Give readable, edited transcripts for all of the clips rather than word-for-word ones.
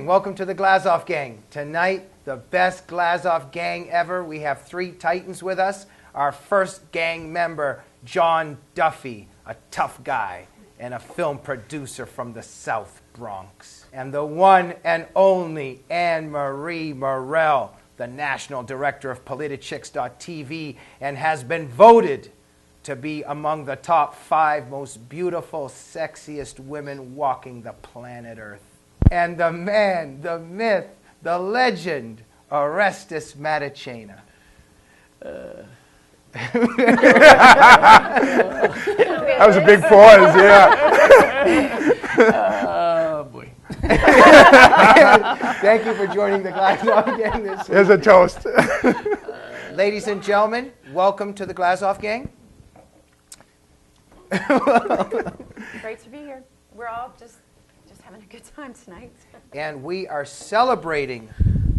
welcome to the Glazov gang. Tonight, the best Glazov gang ever. We have three titans with us. Our first gang member, John Duffy, a tough guy and a film producer from the South Bronx. And the one and only Anne-Marie Murrell, the national director of Politichicks.tv, and has been voted to be among the top 5 most beautiful, sexiest women walking the planet Earth. And the man, the myth, the legend, Orestes Matacena. That was a big pause, yeah. Oh, boy. Thank you for joining the Glazov gang this week. There's a toast. Ladies and gentlemen, welcome to the Glazov gang. Great to be here. We're all just having a good time tonight. And we are celebrating.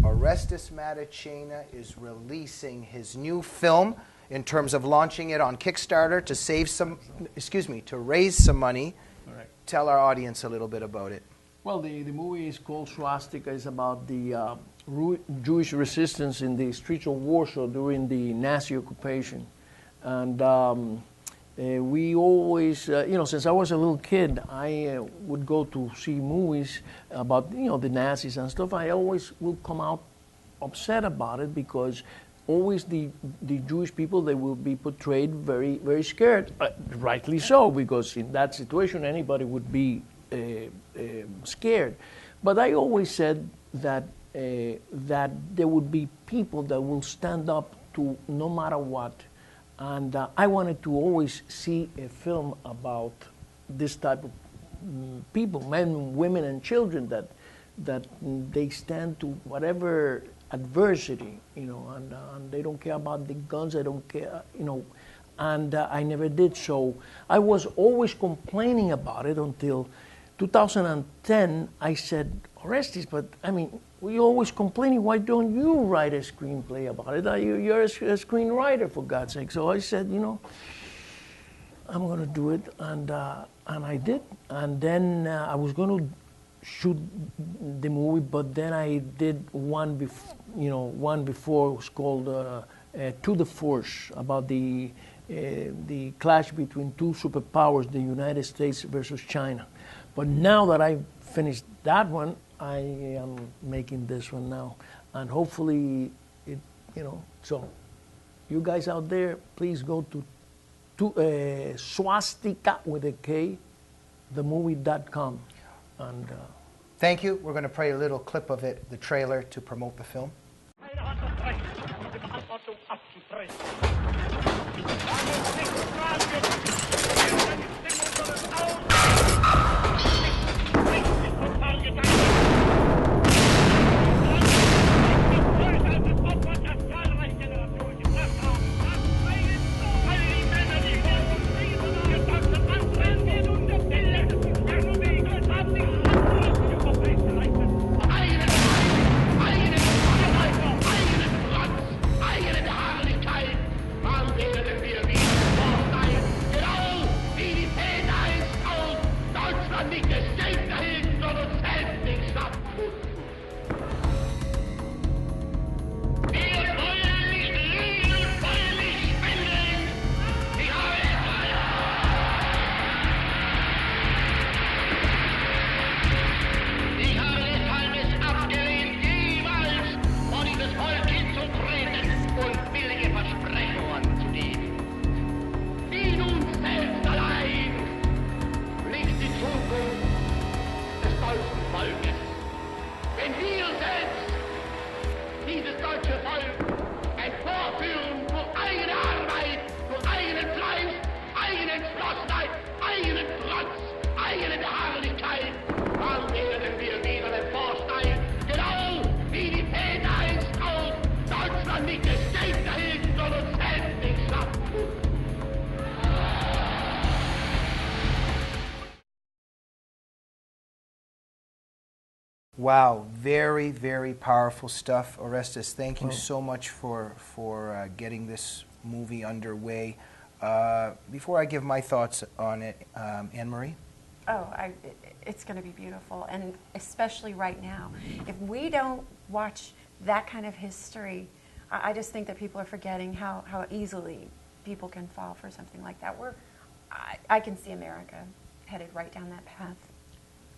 Orestes Matacena is releasing his new film in terms of launching it on Kickstarter to to raise some money. Correct. Tell our audience a little bit about it. Well, the movie is called Swastika. It's about the Jewish resistance in the streets of Warsaw during the Nazi occupation. And we always, since I was a little kid, I would go to see movies about, the Nazis and stuff. I always will come out upset about it because always the Jewish people, they will be portrayed very, very scared. Rightly so, because in that situation, anybody would be scared. But I always said that that there would be people that will stand up to no matter what. And I wanted to always see a film about this type of people, men, women, and children, that they stand to whatever adversity, and they don't care about the guns, they don't care, and I never did. So I was always complaining about it until 2010. I said, Orestes, but we always complaining, why don't you write a screenplay about it? You're a screenwriter, for God's sake. So I said, I'm going to do it, and I did. And then I was going to shoot the movie, but then I did one before. It was called To the Force, about the clash between two superpowers, the United States versus China. But now that I've finished that one, I am making this one now, and hopefully, so you guys out there, please go to Swastika with a K, themovie.com, and Thank you. We're going to play a little clip of it, the trailer, to promote the film. Wow, very, very powerful stuff. Orestes, thank you so much for getting this movie underway. Before I give my thoughts on it, Anne-Marie? It's going to be beautiful, and especially right now. If we don't watch that kind of history, I just think that people are forgetting how easily people can fall for something like that. I can see America headed right down that path.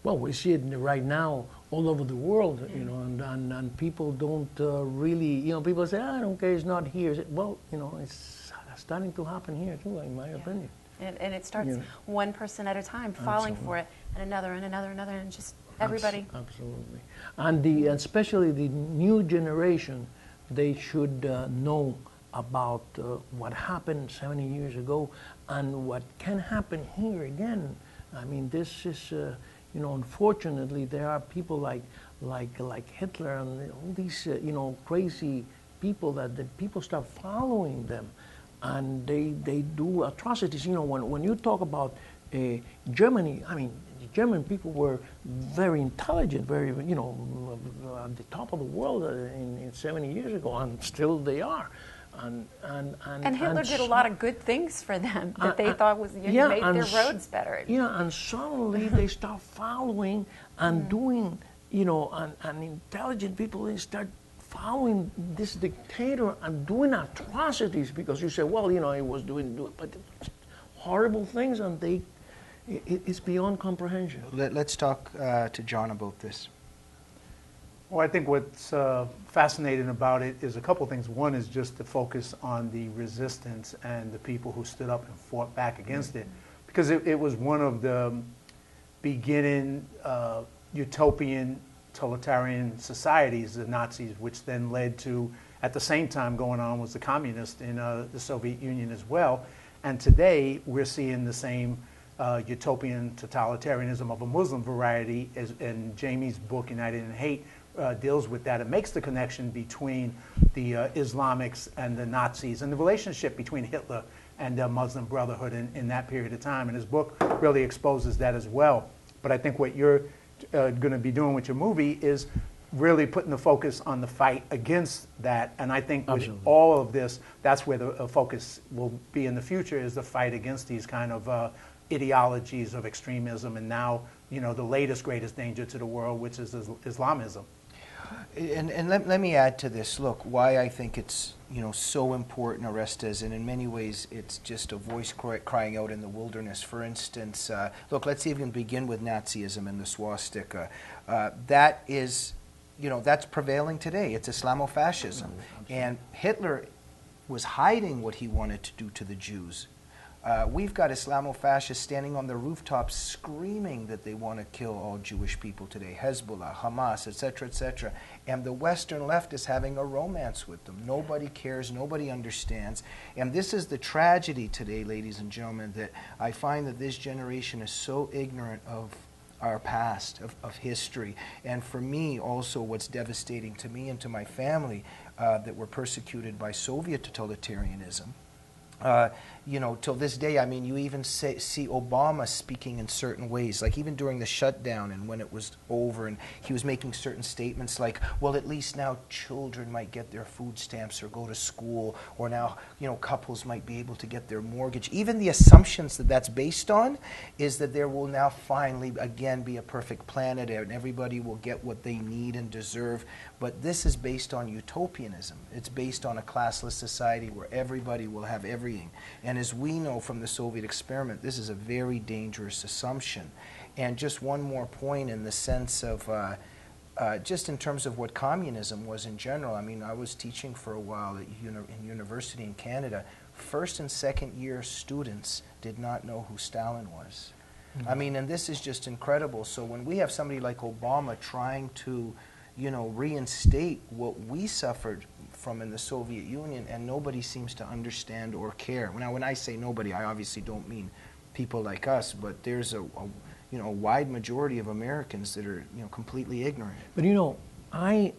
Well, we see it right now all over the world, you know, and people don't really, you know, people say, I don't care, it's not here. Well, you know, it's starting to happen here too, in my opinion. And it starts one person at a time falling for it, and another, and just everybody. Absolutely. And especially the new generation, they should know about what happened 70 years ago and what can happen here again. I mean, this is, you know, unfortunately, there are people like Hitler and all these, you know, crazy people that people start following them. And they do atrocities. You know, when you talk about Germany, I mean, the German people were very intelligent, very, you know, at the top of the world in 70 years ago, and still they are. And Hitler did a lot of good things for them that they thought was made their roads better. Yeah, and suddenly they start following and doing, you know, and intelligent people, they start following this dictator and doing atrocities because you say, well, you know, he was doing but horrible things, and it's beyond comprehension. Let's talk to John about this. Well, I think what's fascinating about it is a couple things. One is just to focus on the resistance and the people who stood up and fought back against it, because it was one of the beginning utopian totalitarian societies, the Nazis, which then led to, at the same time going on was the communists in the Soviet Union as well. And today we're seeing the same utopian totalitarianism of a Muslim variety, and Jamie's book, United in Hate, deals with that. It makes the connection between the Islamics and the Nazis and the relationship between Hitler and the Muslim Brotherhood in that period of time. And his book really exposes that as well. But I think what you're going to be doing with your movie is really putting the focus on the fight against that. And I think with all of this, that's where the focus will be in the future, is the fight against these kind of ideologies of extremism, and now, you know, the latest greatest danger to the world, which is Islamism. And let me add to this. Look, why I think it's, you know, so important, Orestes, and in many ways it's just a voice crying out in the wilderness. For instance, look, let's even begin with Nazism and the swastika. That is, you know, that's prevailing today. It's Islamofascism. And Hitler was hiding what he wanted to do to the Jews. We've got Islamofascists standing on the rooftops screaming that they want to kill all Jewish people today, Hezbollah, Hamas, etc., etc. And the Western left is having a romance with them. Nobody cares, nobody understands. And this is the tragedy today, ladies and gentlemen, that I find that this generation is so ignorant of our past, of history. And for me, also, what's devastating to me and to my family, that were persecuted by Soviet totalitarianism. You know, till this day, I mean, you even see Obama speaking in certain ways, like even during the shutdown and when it was over, and he was making certain statements like, well, at least now children might get their food stamps or go to school, or now, you know, couples might be able to get their mortgage. Even the assumptions that that's based on is that there will now finally, again, be a perfect planet and everybody will get what they need and deserve. But this is based on utopianism. It's based on a classless society where everybody will have everything. And as we know from the Soviet experiment, this is a very dangerous assumption. And just one more point in the sense of, just in terms of what communism was in general. I mean, I was teaching for a while at in university in Canada. First and second year students did not know who Stalin was. I mean, and this is just incredible. So when we have somebody like Obama trying to, you know, reinstate what we suffered from in the Soviet Union, and nobody seems to understand or care. Now, when I say nobody, I obviously don't mean people like us, but there's a you know, a wide majority of Americans that are, you know, completely ignorant. But you know, I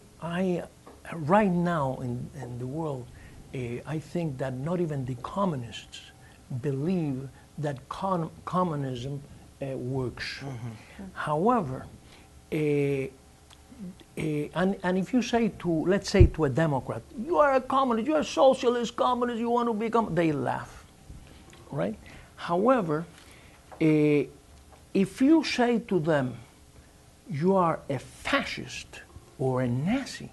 right now in the world, I think that not even the communists believe that communism works. However, and if you say to, let's say to a Democrat, you are a communist, you're a socialist communist, you want to become, they laugh, right? However, if you say to them, you are a fascist or a Nazi,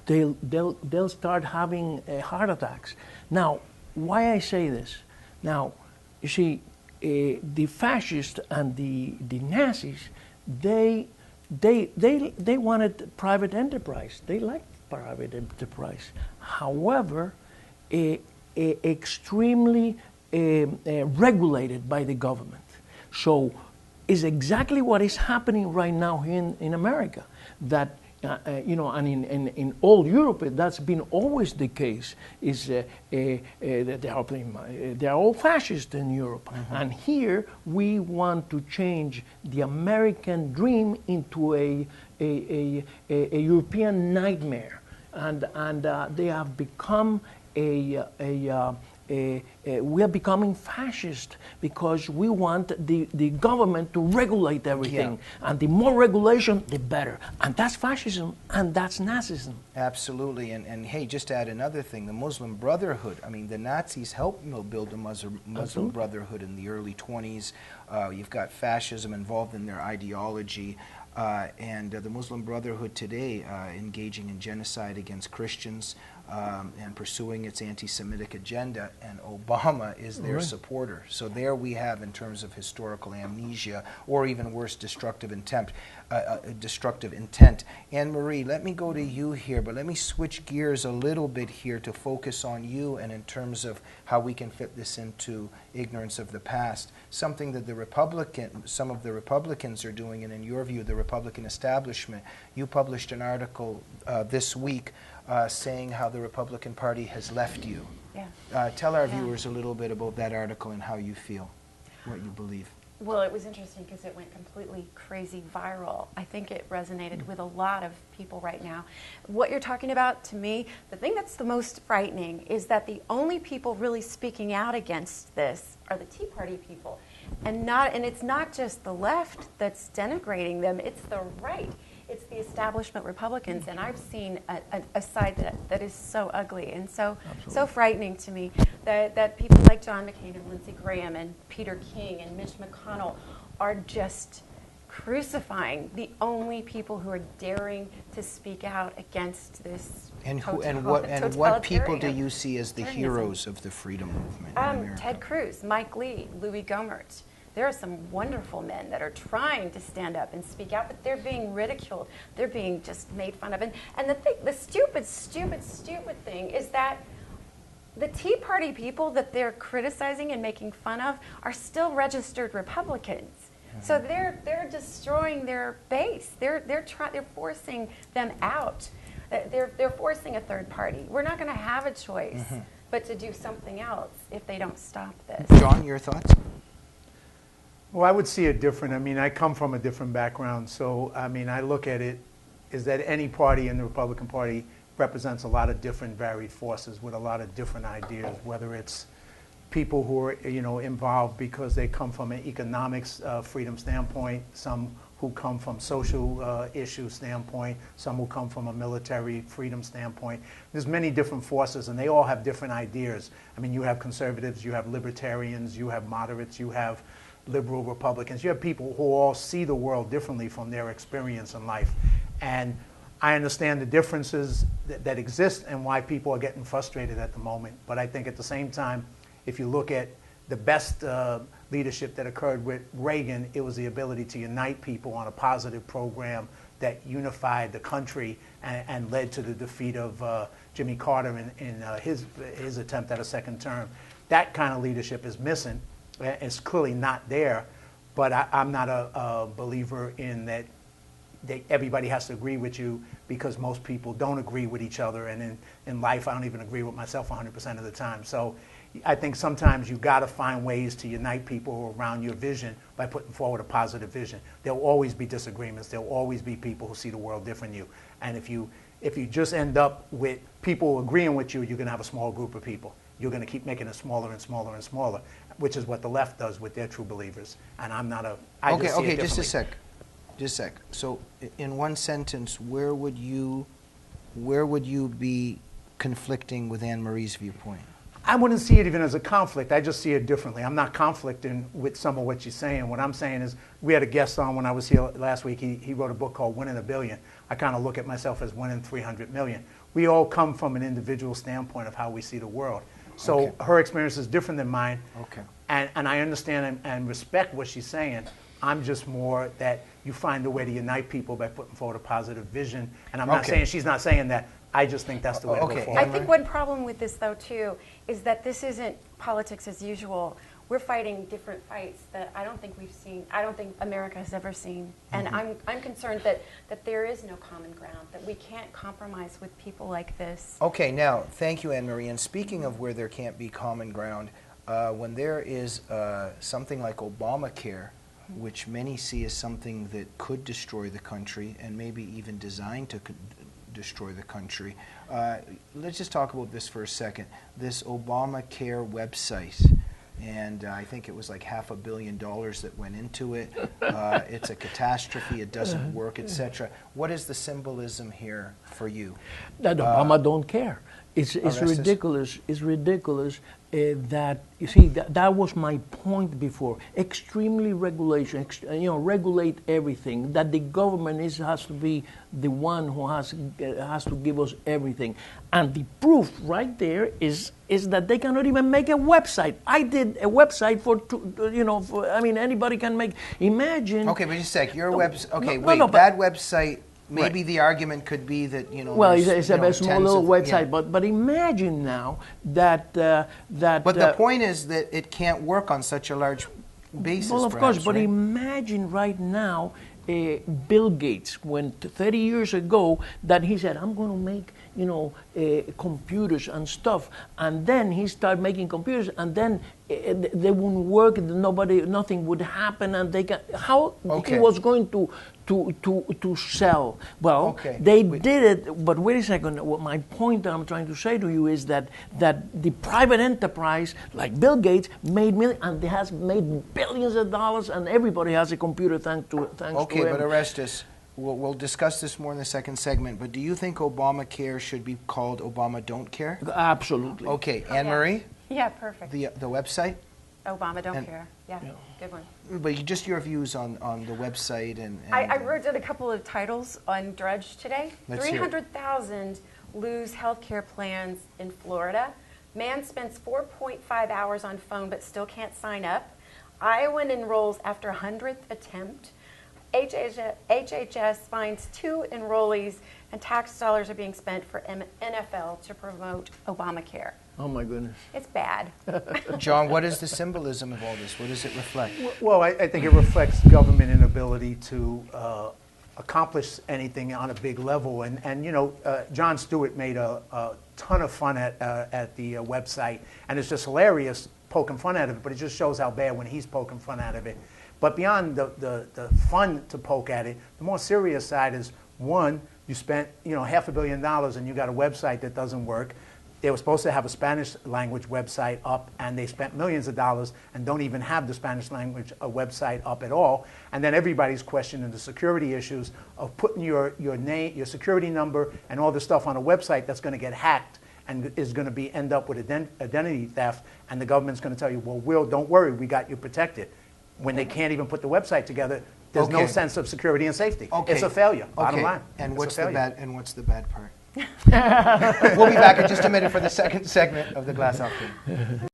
they'll start having heart attacks. Now, why I say this? Now, you see, the fascists and the Nazis, they wanted private enterprise. They liked private enterprise. However, extremely regulated by the government. So it's exactly what is happening right now here in America. That and in all Europe, that's been always the case. Is that they are all fascist in Europe, and here we want to change the American dream into a European nightmare, and they have become we are becoming fascist because we want the government to regulate everything. And the more regulation, the better. And that's fascism, and that's Nazism. Absolutely. And hey, just to add another thing, the Muslim Brotherhood, I mean, the Nazis helped build a Muslim Brotherhood in the early 20s. You've got fascism involved in their ideology. And the Muslim Brotherhood today engaging in genocide against Christians and pursuing its anti-Semitic agenda, and Obama is their supporter. So there we have, in terms of historical amnesia, or even worse, destructive intent. Anne-Marie, let me go to you here, but let me switch gears a little bit here to focus on you and in terms of how we can fit this into ignorance of the past. Something that some of the Republicans are doing, and in your view, the Republican establishment. You published an article this week saying how the Republican Party has left you. Yeah. Tell our viewers a little bit about that article and how you feel, what you believe. Well, it was interesting because it went completely crazy viral. I think it resonated with a lot of people right now. What you're talking about, to me, the thing that's the most frightening is that the only people really speaking out against this are the Tea Party people. And it's not just the left that's denigrating them, it's the right. It's the establishment Republicans, and I've seen a side that is so ugly and so frightening to me, that people like John McCain and Lindsey Graham and Peter King and Mitch McConnell are just crucifying the only people who are daring to speak out against this. And what people do you see as the heroes of the freedom movement in America? Ted Cruz, Mike Lee, Louis Gohmert. There are some wonderful men that are trying to stand up and speak out, but they're being ridiculed. They're being just made fun of. And the stupid thing is that the Tea Party people that they're criticizing and making fun of are still registered Republicans. So they're destroying their base. They're forcing them out. They're forcing a third party. We're not going to have a choice but to do something else if they don't stop this. John, your thoughts? Well, I would see it different. I mean, I come from a different background, so I mean, I look at it is that any party in the Republican Party represents a lot of different varied forces with a lot of different ideas, whether it's people who are, involved because they come from an economics freedom standpoint, some who come from social issue standpoint, some who come from a military freedom standpoint. There's many different forces, and they all have different ideas. I mean, you have conservatives, you have libertarians, you have moderates, you have liberal Republicans. You have people who all see the world differently from their experience in life. And I understand the differences that exist and why people are getting frustrated at the moment. But I think at the same time, if you look at the best leadership that occurred with Reagan, it was the ability to unite people on a positive program that unified the country and led to the defeat of Jimmy Carter in his attempt at a second term. That kind of leadership is missing. It's clearly not there, but I'm not a believer in that everybody has to agree with you, because most people don't agree with each other, and in life I don't even agree with myself 100% of the time. So I think sometimes you got to find ways to unite people around your vision by putting forward a positive vision. There'll always be disagreements. There'll always be people who see the world different than you. And if you just end up with people agreeing with you, you're going to have a small group of people. You're going to keep making it smaller and smaller and smaller, which is what the left does with their true believers. And I'm not a... Okay, just a sec. So, in one sentence, where would you be conflicting with Anne-Marie's viewpoint? I wouldn't see it even as a conflict. I just see it differently. I'm not conflicting with some of what you're saying. What I'm saying is, we had a guest on when I was here last week. He wrote a book called Winning $1 Billion. I kind of look at myself as winning 300 million. We all come from an individual standpoint of how we see the world. So her experience is different than mine. Okay. And I understand and respect what she's saying. I'm just more that you find a way to unite people by putting forward a positive vision. And I'm not saying she's not saying that. I just think that's the way to go forward. I think one problem with this, though, too, is that this isn't politics as usual. We're fighting different fights that I don't think we've seen. I don't think America has ever seen. And I'm concerned that there is no common ground, that we can't compromise with people like this. Okay, now, thank you, Anne-Marie. And speaking of where there can't be common ground, when there is something like Obamacare, which many see as something that could destroy the country and maybe even designed to destroy the country. Let's just talk about this for a second. This Obamacare website, and I think it was like $500 million that went into it. It's a catastrophe. It doesn't work, etc. What is the symbolism here for you? That Obama don't care. It's Orestes? ridiculous. It's ridiculous that, you see, that was my point before. Extremely regulation, regulate everything. That the government has to be the one who has to give us everything. And the proof right there is that they cannot even make a website. I did a website anybody can make. Imagine. Okay, but just a sec. Your website. Okay, that website. Maybe the argument could be that Well, it's a small little website, but imagine now that But the point is that it can't work on such a large basis. Well, of course, but imagine right now, Bill Gates, when 30 years ago, that he said, "I'm going to make computers and stuff," and then he started making computers, and then they wouldn't work, nothing would happen, and how he was going to sell. Well, they did it, but wait a second. What my point that I'm trying to say to you is that the private enterprise, like Bill Gates, made millions, and they has made billions of dollars, and everybody has a computer thanks to him. Okay, but Orestes, we'll discuss this more in the second segment, but do you think Obamacare should be called Obama Don't Care? Absolutely. Okay, Anne-Marie? Yeah, perfect. The website? Obama Don't Care. Yeah, good one. But just your views on the website and I wrote down a couple of titles on Drudge today. Let's hear it. 300,000 lose health care plans in Florida. Man spends 4.5 hours on phone but still can't sign up. Iowan enrolls after 100th attempt. HHS finds 2 enrollees, and tax dollars are being spent for NFL to promote Obamacare. Oh, my goodness. It's bad. John, what is the symbolism of all this? What does it reflect? Well, I think it reflects government inability to accomplish anything on a big level. And Jon Stewart made a ton of fun at the website, and it's just hilarious poking fun at it, but it just shows how bad when he's poking fun out of it. But beyond the fun to poke at it, the more serious side is, one, you spent $500 million and you got a website that doesn't work. They were supposed to have a Spanish language website up, and they spent millions of dollars and don't even have the Spanish language website up at all. And then everybody's questioning the security issues of putting your name, your security number, and all this stuff on a website that's going to get hacked and is going to end up with identity theft. And the government's going to tell you, well, don't worry, we got you protected. When they can't even put the website together, there's no sense of security and safety. It's a failure, bottom line. And what's the bad part? We'll be back in just a minute for the second segment of the Glazov Thing.